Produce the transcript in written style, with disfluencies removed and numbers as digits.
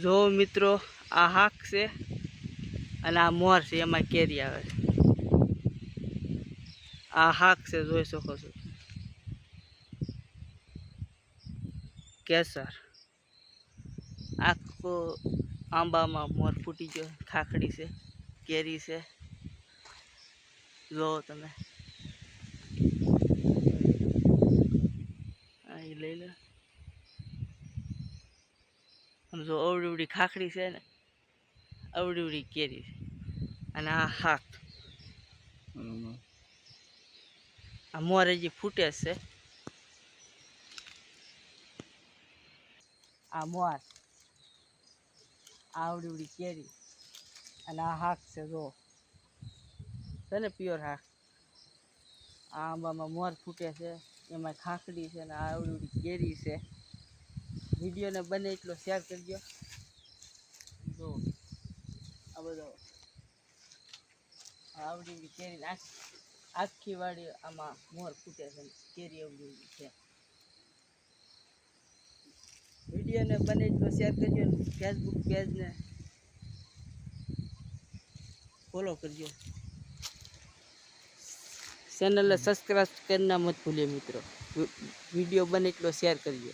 જો મિત્રો આ હાક છે અને આ મોર છે, એમાં કેરી આવે છે. આ હાક છે, જોઈ શકો છો. કેસર આખો આંબામાં મોર ફૂટી ગયો. ખાખડી છે, કેરી છે, જો તમે અહીં લઈ લો. જો અવડી ખાખડી છે ને, અવડી કેરી છે. અને આ હાક, આ મોર હજી ફૂટે છે. આ મોર, આવડી કેરી અને આ હાક છે. જો છે ને પ્યોર હાક. આ આંબામાં મોર ફૂટે છે, એમાં ખાખડી છે ને આવડી કેરી છે. વિડીયોને બને એટલો શેર કરજો. જો આ બધો આવડી કેરી આખી વાડી આમાં મોર ફૂટે છે, કેરી આવડી છે. વિડીયોને બને એટલો શેર કરજો. ફેસબુક પેજને ફોલો કરજો. ચેનલને સબસ્ક્રાઈબ કરना મત ભૂલિए મિત્રો. વિડીયો બને એટલો શેર કરજો.